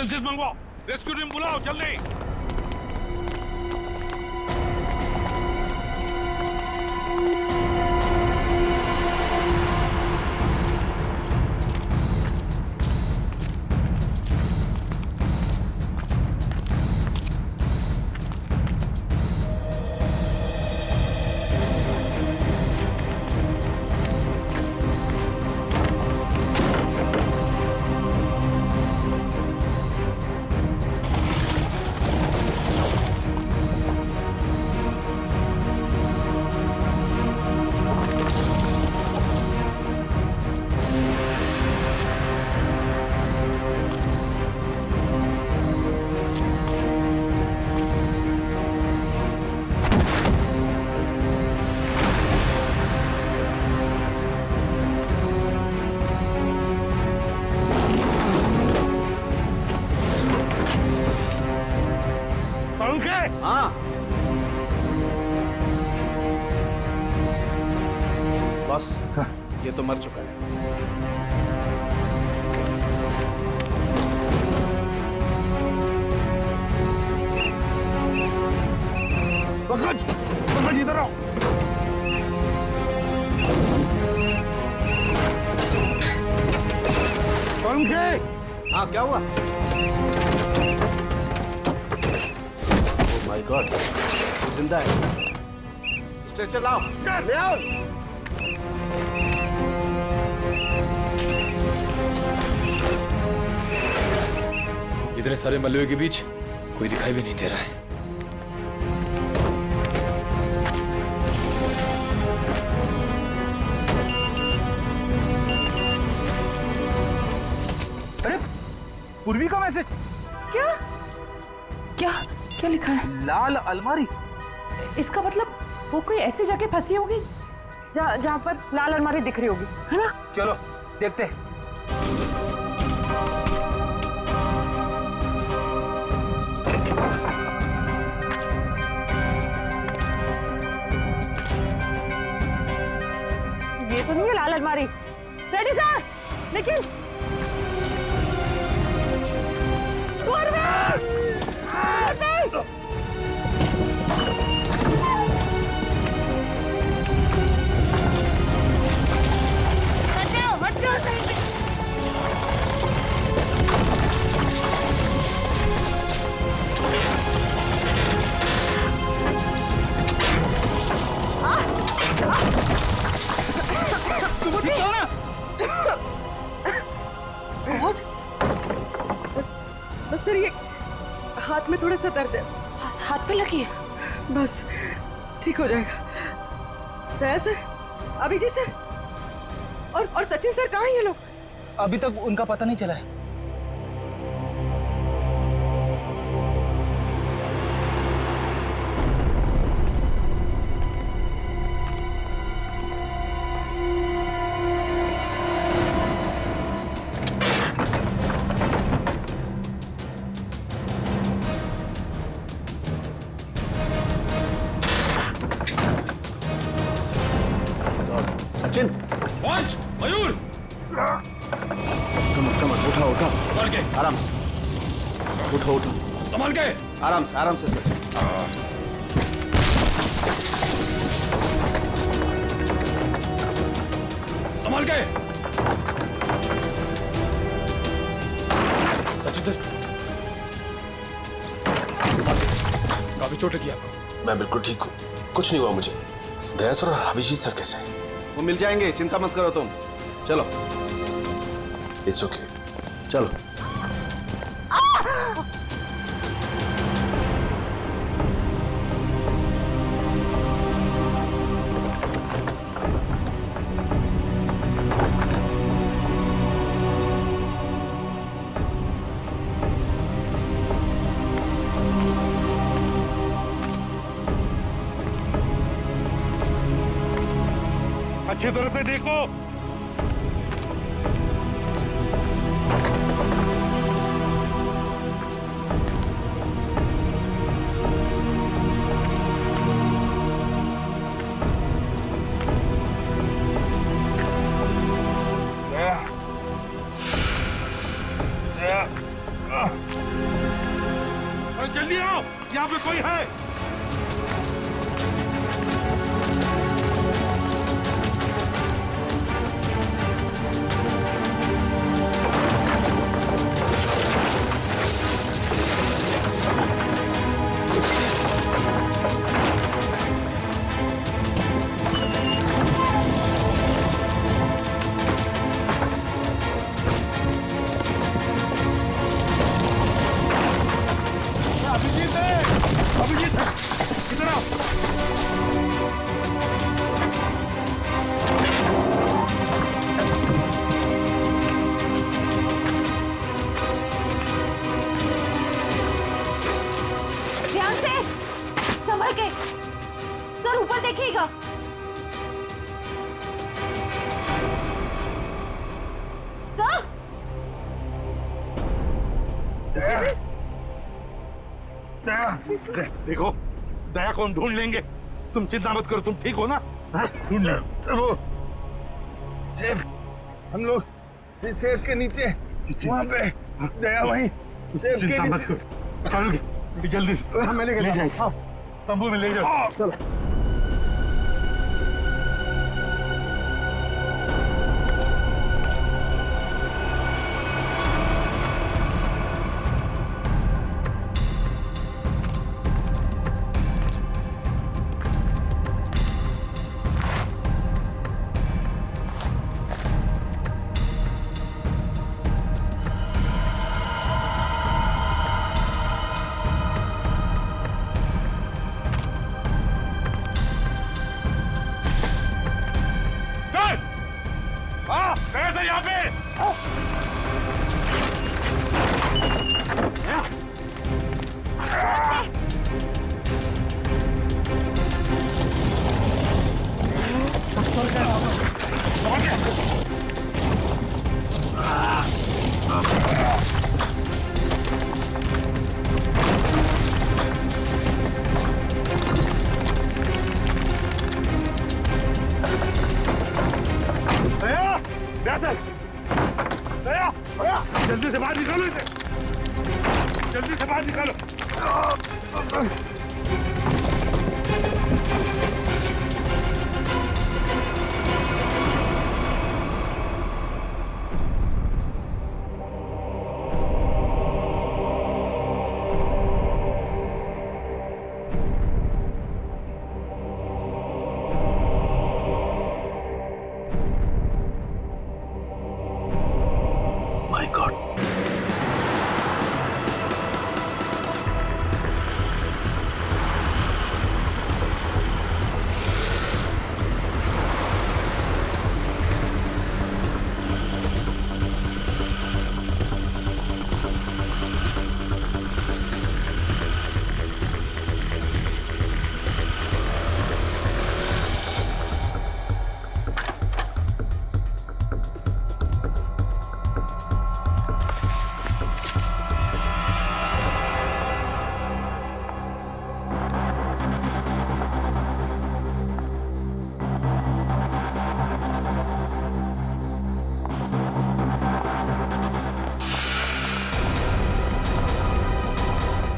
Ambulances मंगवाओ, rescue team बुलाओ जल्दी। हाँ बस ये तो मर चुका है। पंकज, पंकज इधर आओ। पंकज, हाँ क्या हुआ? माय गॉड, जिंदा है। स्ट्रेचर लाओ, ले आओ। इतने सारे मलबे के बीच कोई दिखाई भी नहीं दे रहा है। अरे पूर्वी का मैसेज। क्या क्या क्या लिखा है? लाल अलमारी। इसका मतलब वो कोई ऐसी जगह फंसी होगी जहाँ पर लाल अलमारी दिख रही होगी, है ना? चलो देखते हैं। ये तो नहीं है लाल अलमारी। रेडी सर, लेकिन बस सर, ये हाथ में थोड़ा सा दर्द है। हाथ पे लगी है? बस ठीक हो जाएगा। दया सर, अभिजी सर और सचिन सर कहाँ हैं ये लोग? अभी तक उनका पता नहीं चला है। सचिन, पंच, मयूर, कम उठा उठा, संभाल के, आराम से उठो उठो, संभाल के, आराम से सचिन। संभाल के। सचिन सर, काफी चोट लगी आपको। मैं बिल्कुल ठीक हूँ, कुछ नहीं हुआ मुझे। दया सर और अभिजीत सर कैसे हैं? वो मिल जाएंगे, चिंता मत करो तुम। चलो, इट्स ओके। चलो। अच्छी तरह से देखो। आगे। सर ऊपर देखिएगा। सर दया, देखो दया कौन ढूंढ लेंगे, तुम चिंता मत करो, तुम ठीक हो ना? ढूंढ ले। वो सेब, हम लोग सेब के नीचे वहाँ पे दया वहीं सेब के चिंता मत नीचे। करो, चलो जल्दी से मैं लेके ले जाओ, तंबू में ले जाओ। चलो यहाँ पे जल्दी से बाहर निकालो इसे, जल्दी से बाहर निकालो। My God,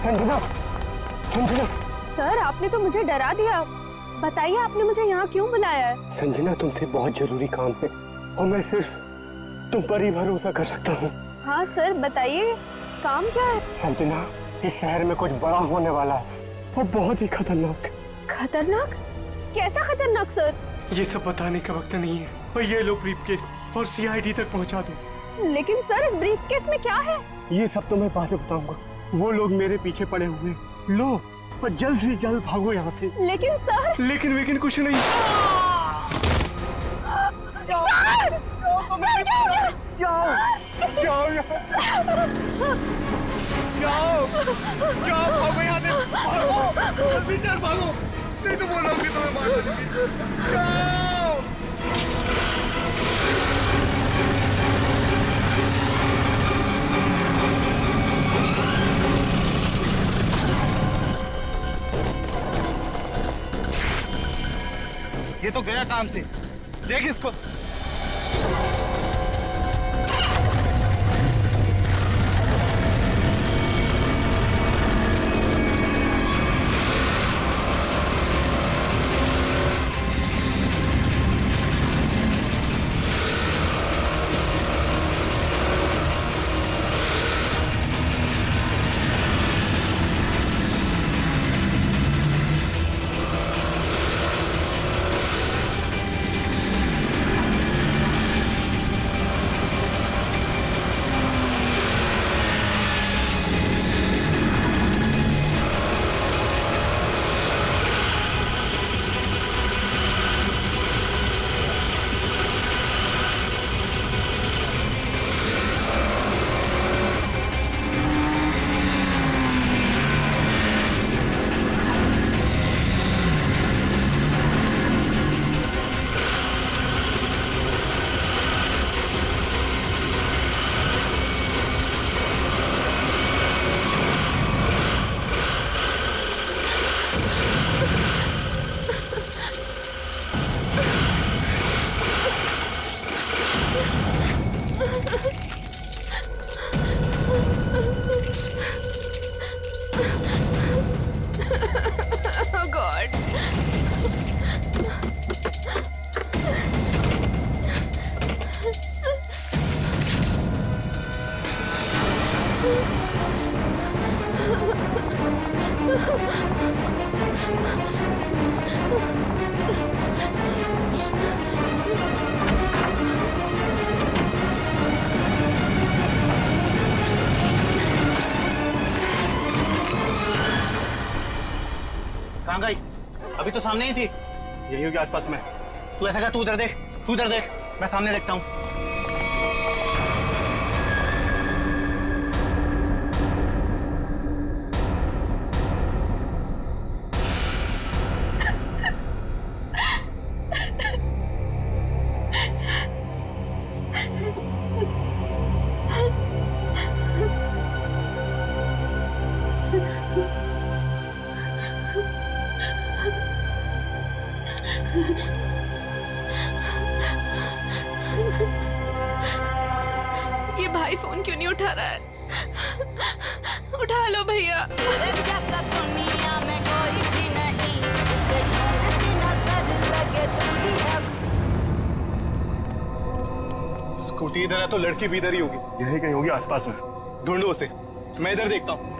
Sanjana, Sanjana, sir आपने तो मुझे डरा दिया। बताइए आपने मुझे यहाँ क्यों बुलाया है? संजना तुमसे बहुत जरूरी काम है और मैं सिर्फ तुम पर ही भरोसा कर सकता हूँ। हाँ सर बताइए, काम क्या है? संजना, इस शहर में कुछ बड़ा होने वाला है और बहुत ही खतरनाक। खतरनाक? कैसा खतरनाक सर? ये सब बताने का वक्त नहीं है और ये लो ब्रीफकेस और सीआईडी तक पहुंचा दो। लेकिन सर इस ब्रीफकेस में क्या है? ये सब तो मैं बाद में बताऊंगा। वो लोग मेरे पीछे पड़े हुए हैं। लो और जल्द से जल्द भागो यहाँ से। लेकिन सर, लेकिन कुछ नहीं। सर! सर क्या हो गया? जाओ यहाँ से। जाओ भागो यहाँ से। भागो जल्दी चल, भागो नहीं तो बोलोगे तुम्हें मार दूंगी। जाओ। ये तो गया काम से, देख इसको। अभी तो सामने ही थी। यही होगी आसपास में। तू ऐसा कर, तू उधर देख, तू उधर देख, मैं सामने देखता हूँ। ये भाई फोन क्यों नहीं उठा रहा है? उठा लो भैया। जैसा दुनिया में कोई भी नहीं, जिसे ढूंढती नजर लगे तुम ही अब। स्कूटी इधर है तो लड़की भी इधर ही होगी। यही कहीं होगी आसपास में। ढूंढो उसे, मैं इधर देखता हूँ।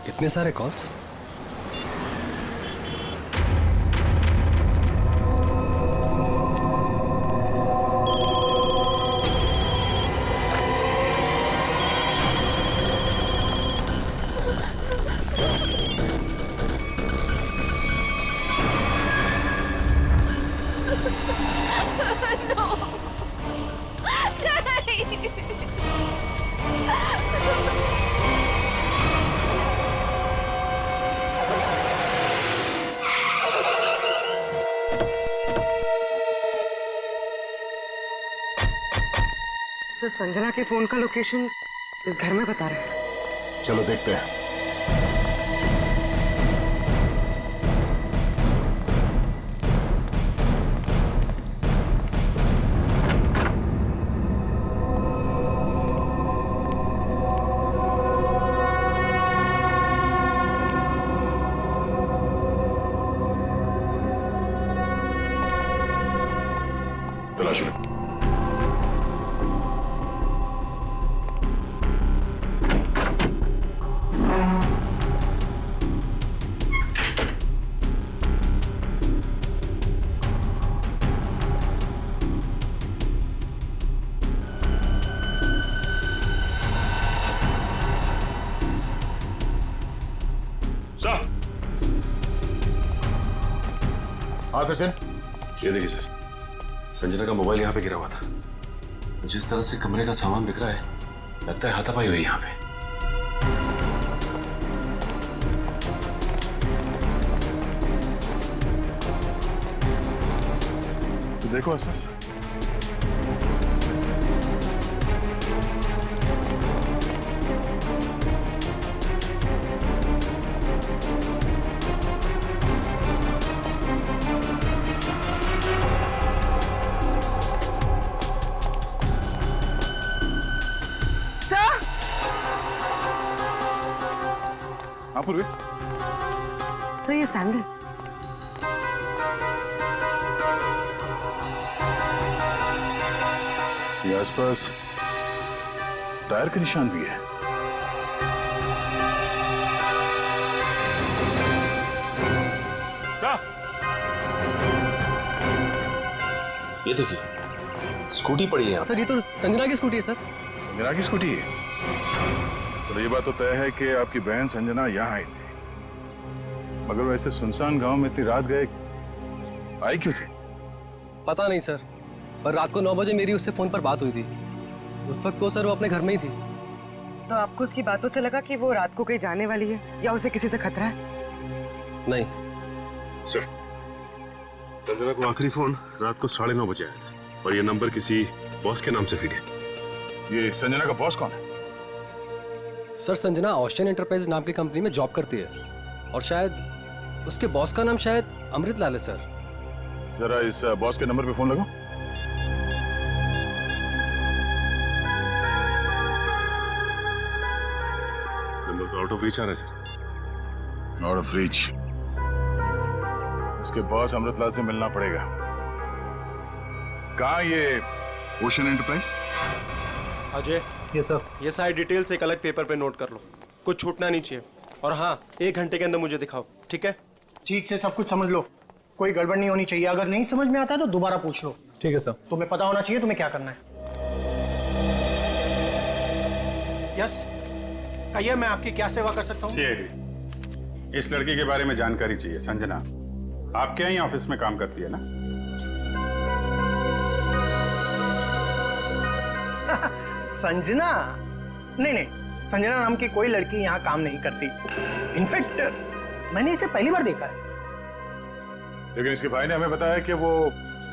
इतने सारे कॉल्स? सर, संजना के फोन का लोकेशन इस घर में बता रहा है। चलो देखते हैं। तलाश लो। हाँ सचिन, ये देखिए सर, संजना का मोबाइल यहाँ पे गिरा हुआ था। जिस तरह से कमरे का सामान बिक रहा है, लगता है हाथापाई हुई यहाँ पे। तो देखो आसपास। पूर्वी, तो ये सैंडल ये आसपास टायर के निशान भी है। ये देखिए, स्कूटी पड़ी है यहाँ। सर, ये तो संजना की स्कूटी है सर। संजना की स्कूटी है? चलो ये बात तो तय है कि आपकी बहन संजना यहाँ आई थी, मगर वैसे सुनसान गांव में इतनी रात गए आई क्यों थी? पता नहीं सर, पर रात को 9 बजे मेरी उससे फोन पर बात हुई थी। उस वक्त तो सर वो अपने घर में ही थी। तो आपको उसकी बातों से लगा कि वो रात को कहीं जाने वाली है या उसे किसी से खतरा है? नहीं सर, संजना को आखिरी फोन रात को 9:30 बजे आया था और ये नंबर किसी बॉस के नाम से फीड है। ये संजना का बॉस कौन है? सर, संजना ऑस्टिन एंटरप्राइज नाम की कंपनी में जॉब करती है और शायद उसके बॉस का नाम शायद अमृतलाल है सर। जरा इस बॉस के नंबर पे फोन लगाओ। नंबर तो आउट ऑफ रीच आ रहा है सर। Out of reach. उसके बॉस अमृतलाल से मिलना पड़ेगा। कहाँ ये ओशन एंटरप्राइज? अजय, ये सर, ये सारी डिटेल्स एक अलग पेपर पे नोट कर लो, कुछ छूटना नहीं चाहिए। और हाँ, 1 घंटे के अंदर मुझे दिखाओ, ठीक है? ठीक से सब कुछ समझ लो, कोई गड़बड़ नहीं होनी चाहिए। अगर नहीं समझ में आता है तो दोबारा पूछ लो। ठीक है सर। तुम्हें पता होना चाहिए तुम्हें क्या करना है। यस, कहिए मैं आपकी क्या सेवा कर सकता हूँ? सीआईडी, इस लड़की के बारे में जानकारी चाहिए। संजना आपके यहाँ ऑफिस में काम करती है ना? संजना? नहीं, संजना नाम की कोई लड़की यहाँ काम नहीं करती। इनफैक्ट मैंने इसे पहली बार देखा है। लेकिन इसके भाई ने हमें बताया कि वो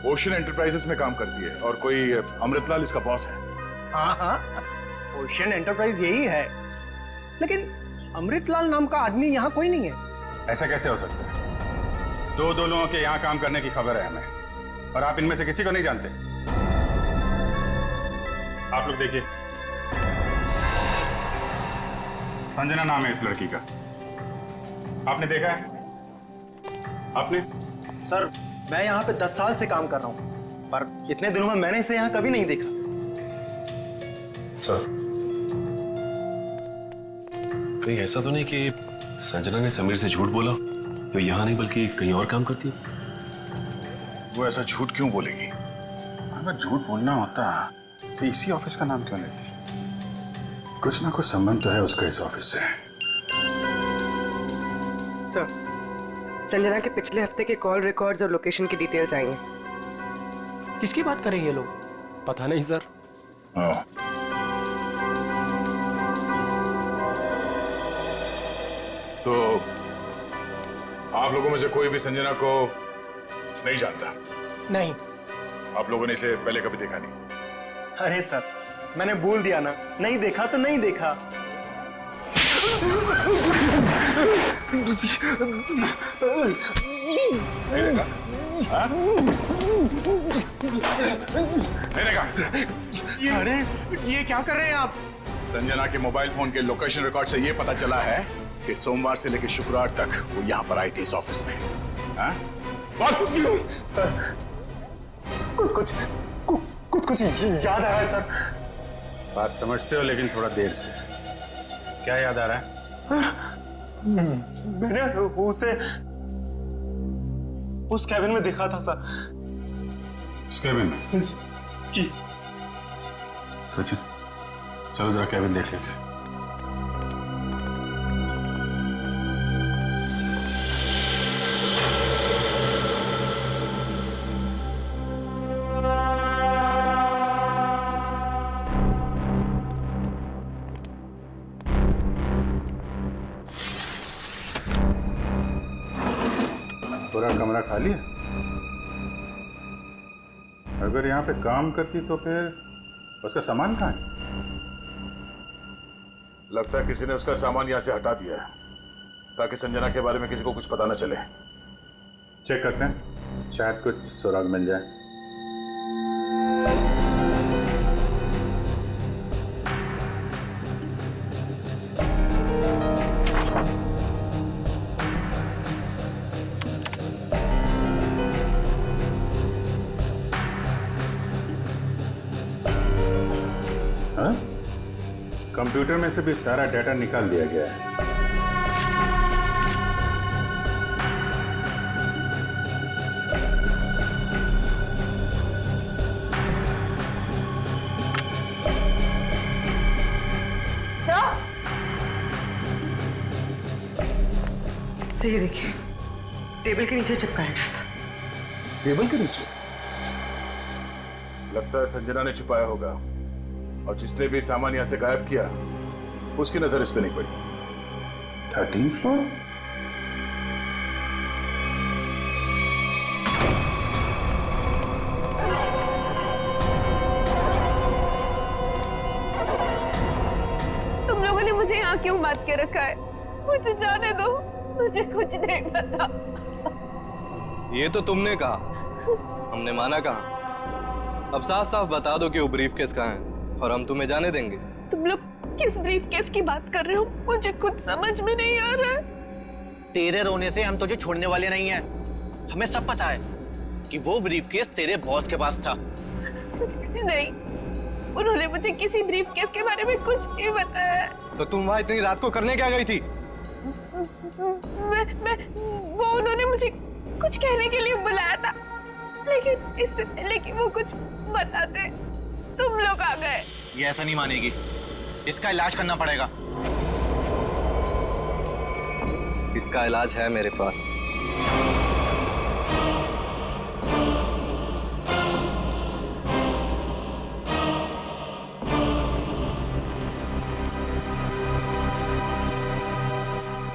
ओशन एंटरप्राइजेस में काम करती है और कोई अमृतलाल इसका बॉस है। हाँ, ओशन एंटरप्राइज यही है, लेकिन अमृतलाल नाम का आदमी यहाँ कोई नहीं है। ऐसा कैसे हो सकता है? दो लोगों के यहाँ काम करने की खबर है हमें और आप इनमें से किसी को नहीं जानते। आप लोग देखिए, संजना नाम है इस लड़की का। आपने देखा है? आपने? सर, मैं यहाँ पे 10 साल से काम कर रहा हूँ, पर इतने दिनों में मैंने इसे यहाँ कभी नहीं देखा। सर, कहीं ऐसा तो नहीं कि संजना ने समीर से झूठ बोला? तो यहाँ नहीं बल्कि कहीं और काम करती है? वो ऐसा झूठ क्यों बोलेगी? अगर झूठ बोलना होता तो इसी ऑफिस का नाम क्यों लेती? कुछ ना कुछ संबंध तो है उसका इस ऑफिस से। सर, संजना के पिछले हफ्ते के कॉल रिकॉर्ड्स और लोकेशन की डिटेल्स आई हैं। किसकी बात कर रहे हैं ये लोग? पता नहीं सर। तो आप लोगों में से कोई भी संजना को नहीं जानता? नहीं। आप लोगों ने इसे पहले कभी देखा नहीं? अरे सर, मैंने बोल दिया ना, नहीं देखा तो नहीं देखा। नहीं देखा? हाँ? नहीं देखा? अरे ये क्या कर रहे हैं आप? संजना के मोबाइल फोन के लोकेशन रिकॉर्ड से ये पता चला है कि सोमवार से लेकर शुक्रवार तक वो यहाँ पर आई थी इस ऑफिस में। हाँ? सर, कुछ याद आ रहा है सर। बात समझते हो लेकिन थोड़ा देर से। क्या याद आ रहा है? मैंने उसे उस कैबिन में देखा था सर। उस कैबिन में? जी। सचिन, चलो जरा कैबिन देख लेते हैं। पूरा कमरा खाली है? अगर यहाँ पे काम करती तो फिर उसका सामान कहाँ है? लगता है किसी ने उसका सामान यहाँ से हटा दिया है ताकि संजना के बारे में किसी को कुछ पता न चले। चेक करते हैं, शायद कुछ सुराग मिल जाए। कंप्यूटर में से भी सारा डाटा निकाल दिया गया है। सही देखिए, टेबल के नीचे चिपकाया गया था। टेबल के नीचे? लगता है संजना ने छुपाया होगा, और जिसने भी सामान यहां से गायब किया उसकी नजर इस पे नहीं पड़ी। 13th floor? तुम लोगों ने मुझे यहाँ क्यों बात के रखा है? मुझे जाने दो, मुझे कुछ नहीं पता। ये तो तुमने कहा, हमने माना कहा। अब साफ साफ बता दो कि वो ब्रीफ केस कहाँ है और हम तुम्हें जाने देंगे। तुम लोग किस ब्रीफ केस की बात कर रहे हो? मुझे कुछ समझ में नहीं आ रहा है। तेरे रोने से हम तुझे छोड़ने वाले नहीं हैं। हमें सब पता है कि वो ब्रीफ केस तेरे बॉस के पास था। नहीं, उन्होंने मुझे किसी ब्रीफ केस के बारे में कुछ नहीं बताया। तो तुम वहां इतनी रात को करने क्या गई थी? वो उन्होंने मुझे कुछ कहने के लिए बुलाया था, लेकिन इससे पहले कि वो कुछ बताते तुम लोग आ गए। ये ऐसा नहीं मानेगी, इसका इलाज करना पड़ेगा। इसका इलाज है मेरे पास।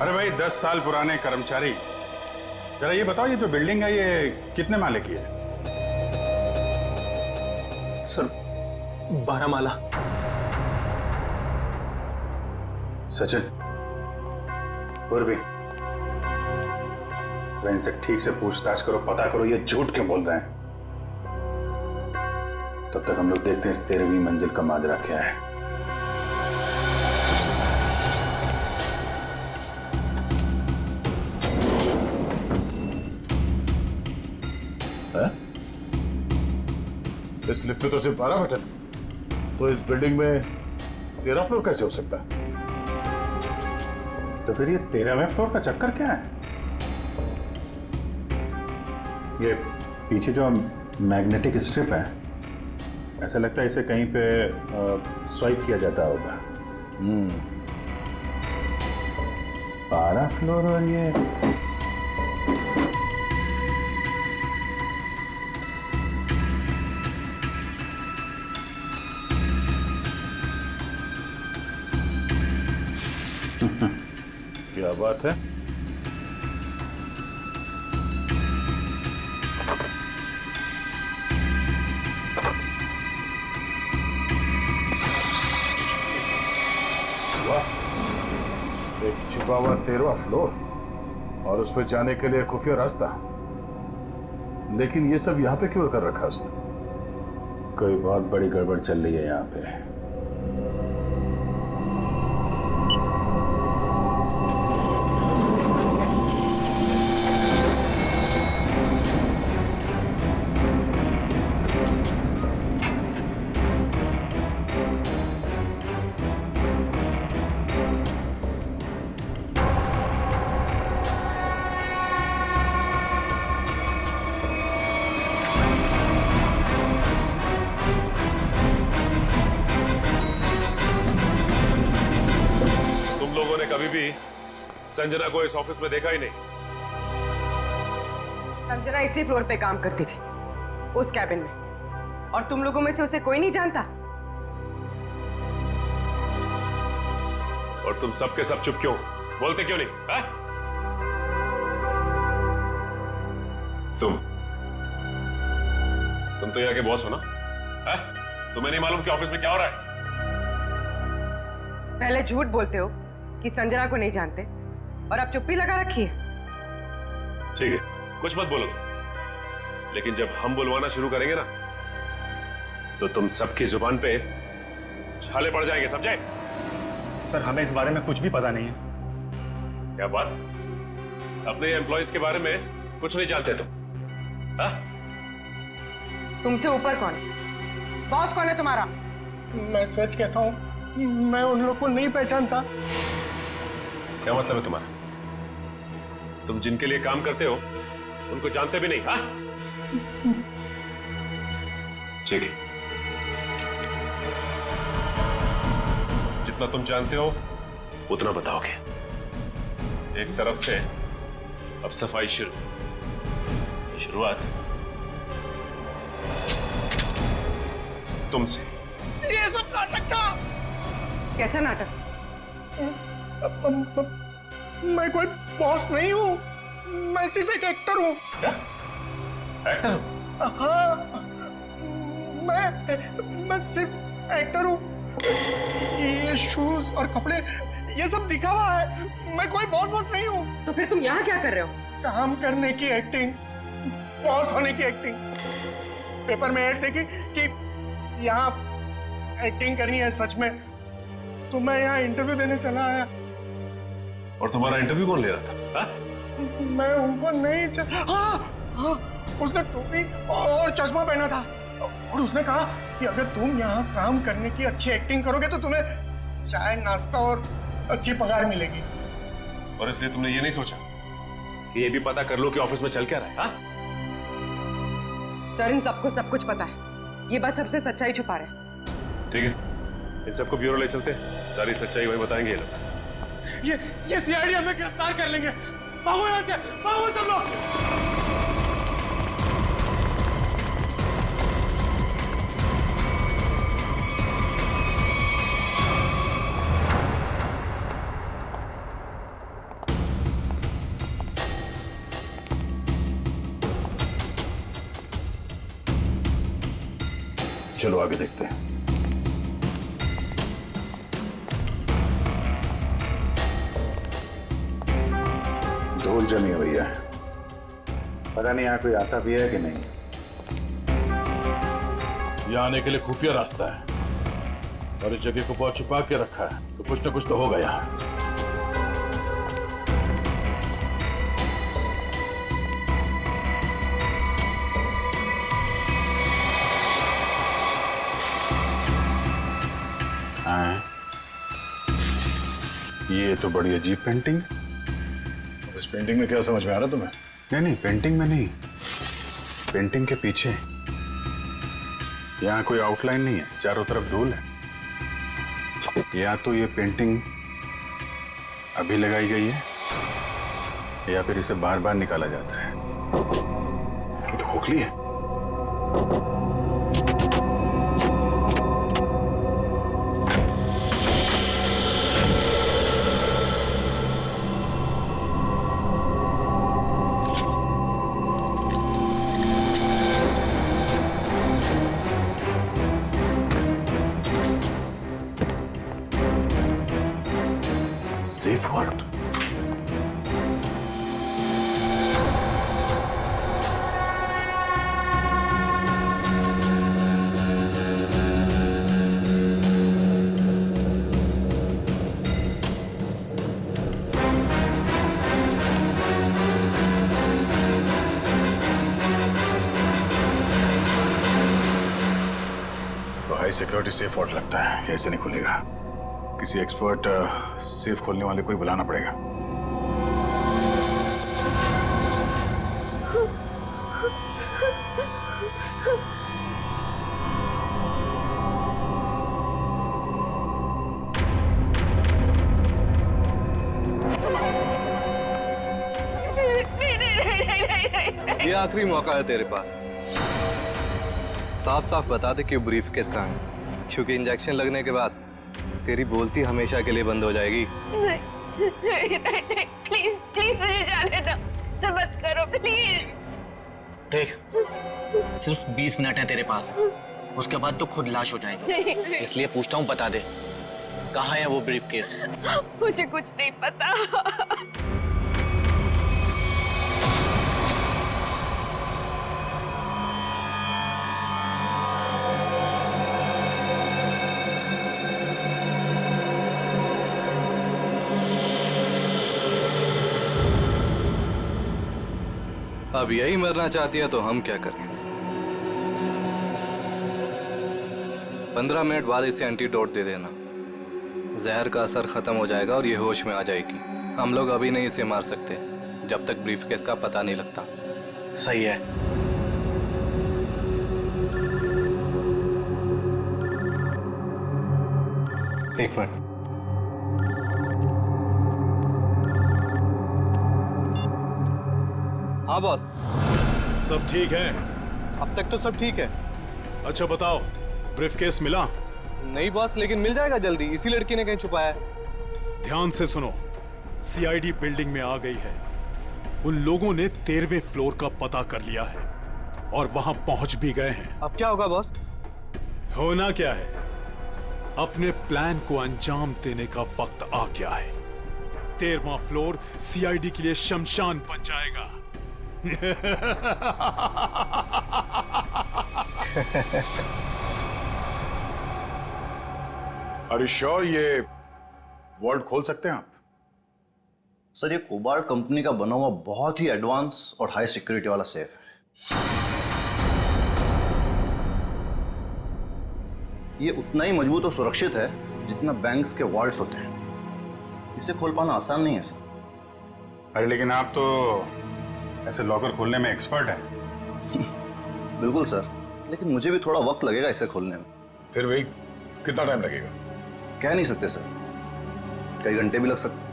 अरे भाई 10 साल पुराने कर्मचारी, जरा ये बताओ, ये जो बिल्डिंग है ये कितने माले की है? सर 12 माला। सचिन, पूर्वी, जरा इनसे ठीक से पूछताछ करो, पता करो ये झूठ क्यों बोल रहे हैं। तब तक हम लोग देखते हैं इस 13वीं मंजिल का माजरा क्या है। इस लिफ्ट में तो सिर्फ 12 बटन, तो इस बिल्डिंग में 13 फ्लोर कैसे हो सकता है? तो फिर ये 13वें फ्लोर का चक्कर क्या है? ये पीछे जो मैग्नेटिक स्ट्रिप है, ऐसा लगता है इसे कहीं पे स्वाइप किया जाता होगा। 12 फ्लोर और ये क्या बात है? वाह, एक छुपा हुआ 13वां फ्लोर और उस पर जाने के लिए खुफिया रास्ता। लेकिन ये सब यहाँ पे क्यों कर रखा उसने? कोई बहुत बड़ी गड़बड़ चल रही है यहाँ पे। कभी भी संजना को इस ऑफिस में देखा ही नहीं। संजना इसी फ्लोर पे काम करती थी, उस कैबिन में, और तुम लोगों में से उसे कोई नहीं जानता। और तुम सब के सब चुप क्यों? बोलते क्यों नहीं? हा? तुम तो यहाँ के बॉस हो ना? हा? तुम्हें नहीं मालूम कि ऑफिस में क्या हो रहा है? पहले झूठ बोलते हो कि संजना को नहीं जानते, और अब चुप्पी लगा रखी है। ठीक है, कुछ मत बोलो तुम, लेकिन जब हम बुलवाना शुरू करेंगे ना, तो तुम सबकी जुबान पे छाले पड़ जाएंगे, समझे? सर, हमें इस बारे में कुछ भी पता नहीं है। क्या बात? अपने एम्प्लॉइज के बारे में कुछ नहीं जानते तुम? हाँ? तुमसे ऊपर कौन? बॉस कौन है तुम्हारा? मैं सच कहता हूँ, मैं उन लोग को नहीं पहचानता। क्या मतलब है तुम्हारा? तुम जिनके लिए काम करते हो उनको जानते भी नहीं? हाँ? ठीक है, जितना तुम जानते हो उतना बताओगे। एक तरफ से अब सफाई शुरुआत तुमसे। ये सब नाटक था। कैसा नाटक? मैं कोई बॉस नहीं हूँ, मैं सिर्फ एक एक्टर हूँ। क्या? एक्टर हो? हाँ, मैं सिर्फ एक्टर हूँ। ये शूज और कपड़े ये सब दिखा हुआ है, मैं कोई बॉस नहीं हूँ। तो फिर तुम यहाँ क्या कर रहे हो? काम करने की एक्टिंग, बॉस होने की एक्टिंग। पेपर में ऐड देखी कि यहाँ एक्टिंग करनी है सच में, तो मैं यहाँ इंटरव्यू देने चला आया। और तुम्हारा इंटरव्यू कौन ले रहा था? मैं उनको नहीं हाँ, उसने टोपी और चश्मा पहना था और उसने कहा कि अगर तुम यहाँ काम करने की अच्छी एक्टिंग करोगे तो तुम्हें चाय नाश्ता और अच्छी पगार मिलेगी। और इसलिए तुमने ये नहीं सोचा कि ये भी पता कर लो कि ऑफिस में चल क्या रहा है? हाँ? सर, इन सबको सब कुछ पता है, ये बस सबसे सच्चाई छुपा रहे। ठीक है, इन सबको ब्यूरो ले चलते हैं, सारी सच्चाई वही बताएंगे ये लोग। ये सीआईडी हमें गिरफ्तार कर लेंगे। भागो यहाँ से, भागो सब लोग। चलो आगे देखते हैं। धूल जमी हुई है, पता नहीं यहाँ कोई आता भी है कि नहीं। यहाँ आने के लिए खुफिया रास्ता है और इस जगह को बहुत छुपा के रखा है, तो कुछ ना कुछ तो होगा यहाँ। ये तो बड़ी अजीब पेंटिंग। इस पेंटिंग में क्या समझ में आ रहा तुम्हें? नहीं, पेंटिंग में नहीं, पेंटिंग के पीछे। यहाँ कोई आउटलाइन नहीं है, चारों तरफ धूल है। या तो ये पेंटिंग अभी लगाई गई है या फिर इसे बार बार निकाला जाता है। ये तो खोखली है। Safe word. तो हाई सिक्योरिटी सेफ वर्ड लगता है, कैसे नहीं खुलेगा? किसी एक्सपर्ट सेफ खोलने वाले को ही बुलाना पड़ेगा। ये आखिरी मौका है तेरे पास, साफ साफ बता दे कि ब्रीफ केस कहाँ है, क्योंकि इंजेक्शन लगने के बाद तेरी बोलती हमेशा के लिए बंद हो जाएगी। नहीं, प्लीज प्लीज मुझे जाने दो, सब मत करो प्लीज। देख, सिर्फ 20 मिनट है तेरे पास, उसके बाद तो खुद लाश हो जाएगी। इसलिए पूछता हूँ, बता दे कहाँ है वो ब्रीफ केस? मुझे कुछ नहीं पता। अब यही मरना चाहती है तो हम क्या करें? 15 मिनट बाद इसे एंटीडोट दे देना, जहर का असर खत्म हो जाएगा और ये होश में आ जाएगी। हम लोग अभी नहीं इसे मार सकते जब तक ब्रीफकेस का पता नहीं लगता। सही है। एक मिनट। हाँ बॉस। सब ठीक है? अब तक तो सब ठीक है। अच्छा बताओ, ब्रीफकेस मिला? नहीं बॉस, लेकिन मिल जाएगा जल्दी। इसी लड़की ने कहीं छुपाया है। ध्यान से सुनो, सीआईडी बिल्डिंग में आ गई है। उन लोगों ने 13वें फ्लोर का पता कर लिया है और वहां पहुंच भी गए हैं। अब क्या होगा बॉस? होना क्या है, अपने प्लान को अंजाम देने का वक्त आ गया है। 13वां फ्लोर सीआईडी के लिए शमशान बन जाएगा। Are you sure ये वॉल्ट खोल सकते हैं आप? सर, ये कोबाल्ट कंपनी का बना हुआ बहुत ही एडवांस और हाई सिक्योरिटी वाला सेफ है। ये उतना ही मजबूत और सुरक्षित है जितना बैंक्स के वॉल्ट्स होते हैं। इसे खोल पाना आसान नहीं है सर। अरे लेकिन आप तो ऐसे लॉकर खोलने में एक्सपर्ट हैं। बिल्कुल सर, लेकिन मुझे भी थोड़ा वक्त लगेगा इसे खोलने में। फिर वही कितना टाइम लगेगा? कह नहीं सकते सर, कई घंटे भी लग सकते हैं।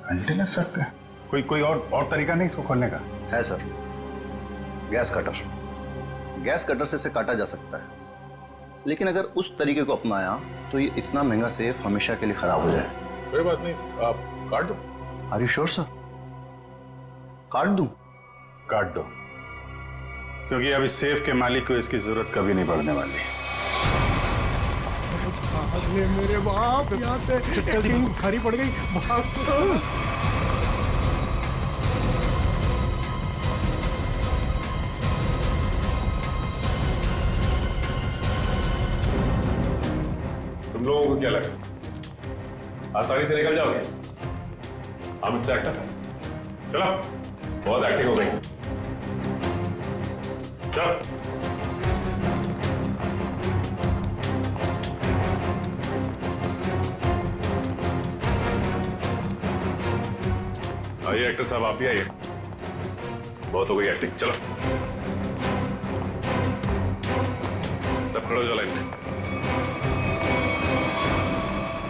घंटे लग सकते हैं? कोई और तरीका नहीं इसको खोलने का? है sir, gas cutter. Gas cutter से इसे काटा जा सकता है, लेकिन अगर उस तरीके को अपनाया तो ये इतना महंगा सेफ हमेशा के लिए खराब हो जाए। कोई बात नहीं, आप काट दो। Are you sure sir? काट दूं? काट दो, क्योंकि अब इस सेफ के मालिक को इसकी जरूरत कभी नहीं पड़ने वाली। मेरे बाप, यहाँ से भारी पड़ गई। भाग। तुम लोगों को क्या लगा आसानी से निकल जाओगे? हम मिस्टर एक्टर, चलो, बहुत एक्टिंग हो गई। चलो। आइए एक्टर साहब, आप भी आइए। बहुत हो गई एक्टिंग, चलो सब खड़े हो जाओ लाइन में।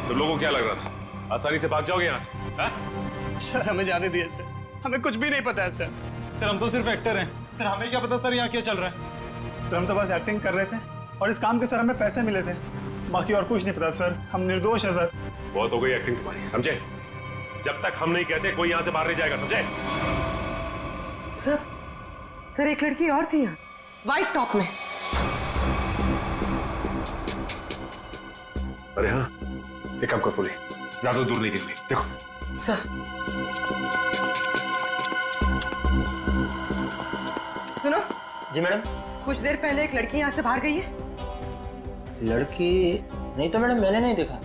तुम लोगों को क्या लग रहा था आसानी से भाग जाओगे यहाँ से? सर हमें जाने दिए सर, हमें कुछ भी नहीं पता है सर। सर हम तो सिर्फ एक्टर हैं, सर हमें क्या पता सर यहाँ क्या चल रहा है। सर हम तो बस एक्टिंग कर रहे थे और इस काम के सर हमें पैसे मिले थे, बाकी और कुछ नहीं पता सर। हम निर्दोष हैं सर। बहुत हो गई एक्टिंग तुम्हारी, समझे? जब तक हम नहीं कहते कोई यहाँ से बाहर नहीं जाएगा, समझे? सर एक लड़की और थी यहाँ, व्हाइट टॉप में। अरे हाँ, एक काम कर पूरी, ज्यादा दूर नहीं गिरनी। देखो सर, सुनो। जी मैडम। कुछ देर पहले एक लड़की यहाँ से बाहर गई है। लड़की नहीं तो मैडम, मैंने नहीं देखा।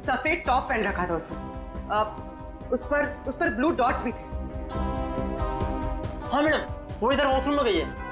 सफेद टॉप पहन रखा था उसने। उस पर ब्लू डॉट्स भी थे। हाँ मैडम, वो इधर वॉशरूम में गई है।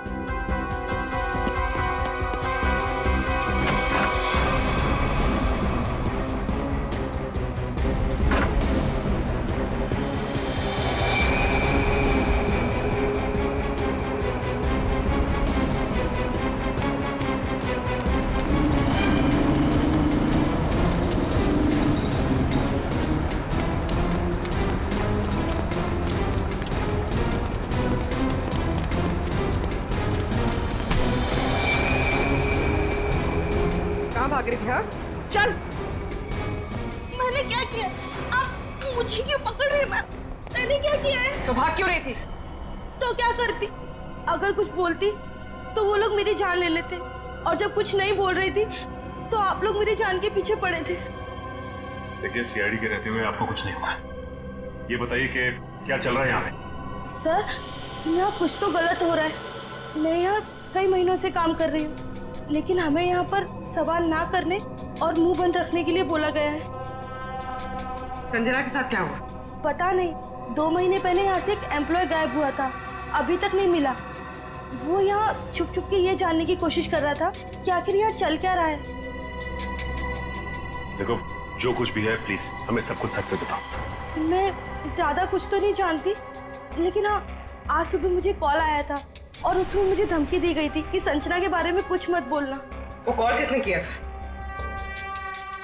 भाग रही है? चल। मैंने क्या किया? आप मुझे क्यों पकड़ रहे हैं? मैंने क्या किया है? तो भाग क्यों रही थी? तो क्या करती? अगर कुछ बोलती तो वो लोग मेरी जान ले लेते, और जब कुछ नहीं बोल रही थी तो आप लोग मेरी जान के पीछे पड़े थे। देखिए, सीआईडी के रहते हुए आपको कुछ नहीं होगा। ये बताइए कि क्या चल रहा है यहाँ पे? सर, यहाँ कुछ तो गलत हो रहा है। मैं यहाँ कई महीनों से काम कर रही हूँ, लेकिन हमें यहाँ पर सवाल ना करने और मुंह बंद रखने के लिए बोला गया है। संजना के साथ क्या हुआ? पता नहीं, 2 महीने पहले यहाँ से एक एम्प्लॉय गायब हुआ था, अभी तक नहीं मिला। वो यहाँ छुप छुप के ये जानने की कोशिश कर रहा था कि आखिर यहाँ चल क्या रहा है। देखो, जो कुछ भी है प्लीज हमें सब कुछ सच से बताओ। मैं ज्यादा कुछ तो नहीं जानती, लेकिन हाँ, आज सुबह मुझे कॉल आया था और उसमें मुझे धमकी दी गई थी कि संजना के बारे में कुछ मत बोलना। वो कॉल किसने किया?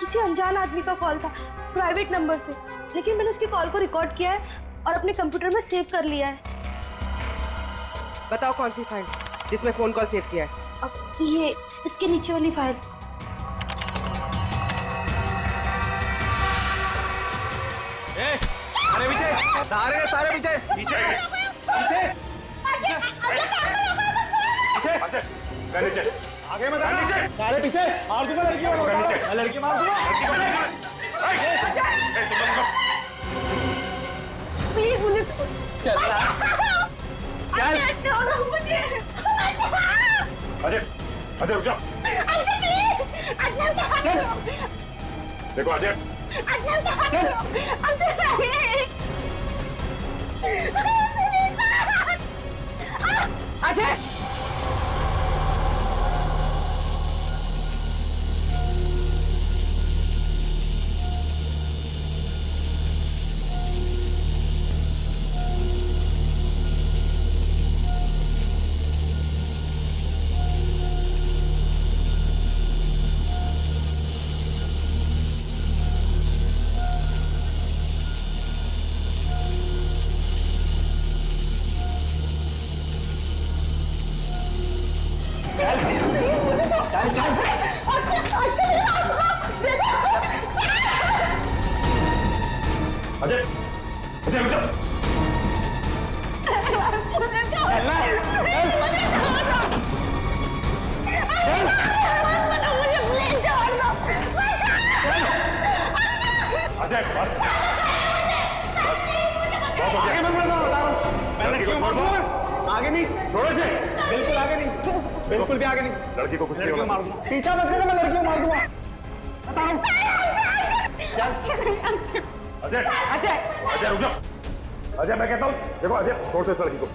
किसी अनजान आदमी का कॉल था, प्राइवेट नंबर से, लेकिन मैंने उसकी कॉल को रिकॉर्ड किया है और अपने कंप्यूटर में सेव कर लिया है। बताओ कौन सी फाइल जिसमें फोन कॉल सेव किया है? अब ये इसके नीचे वाली फाइल। सारे पीछे, सारे पीछे, पीछे, पीछे नीचे, आगे मत आना, नीचे, सारे पीछे, मार दूंगा लड़की को, लड़की मार दूंगा। प्लीज मुझे चल अजय, अजय रुक जाओ। देखो अजय, अजय अजय, अजय रुक जाओ। अजय आगे मत बढ़ो, बता रहा हूँ। मैं लड़की को मार दूंगा। आगे नहीं, छोड़ो इसे। बिल्कुल आगे नहीं, बिल्कुल भी आगे नहीं। लड़की को कुछ नहीं लड़की को होगा। मार दूंगा। पीछा मत करना, मैं लड़की को मार दूंगा। बता रहा हूँ। अजय, अजय अजय रुक जाओ। अजय मैं कहता हूँ, देखो अजय छोड़ दो इस लड़की को।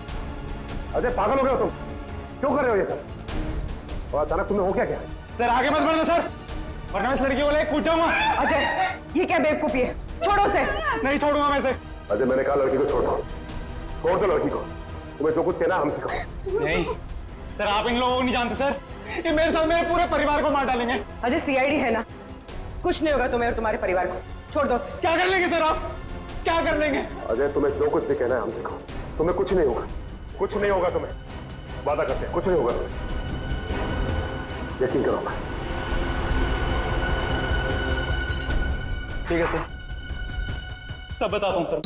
अजय पागल हो गए हो तुम? क्यों कर रहे हो ये सब? और अचानक तुम्हें हो क्या है? सर आगे मत बढ़ो सर, वरना इस लड़की को लेकर कूद जाऊंगा। अजय ये क्या बेवकूफी है, छोड़ो उसे। नहीं छोड़ूंगा मैं इसे। अजय मैंने कहा लड़की को छोड़ दो, छोड़ दो लड़की को। तुम्हें जो कुछ कहना हम सिखाओ। नहीं सर, आप इन लोगों को नहीं जानते सर, ये मेरे साथ मेरे पूरे परिवार को मार डालेंगे। अजय सीआईडी है ना, कुछ नहीं होगा तुम्हें और तुम्हारे परिवार को, छोड़ दो। क्या कर लेंगे सर आप, क्या कर लेंगे? अजय तुम्हें जो कुछ भी कहना है हम सिखाओ। तुम्हें कुछ नहीं होगा, कुछ नहीं होगा तुम्हें, वादा करते हैं कुछ नहीं होगा तुम्हें, यकीन करो। ठीक है सर, सब बताता हूँ सर।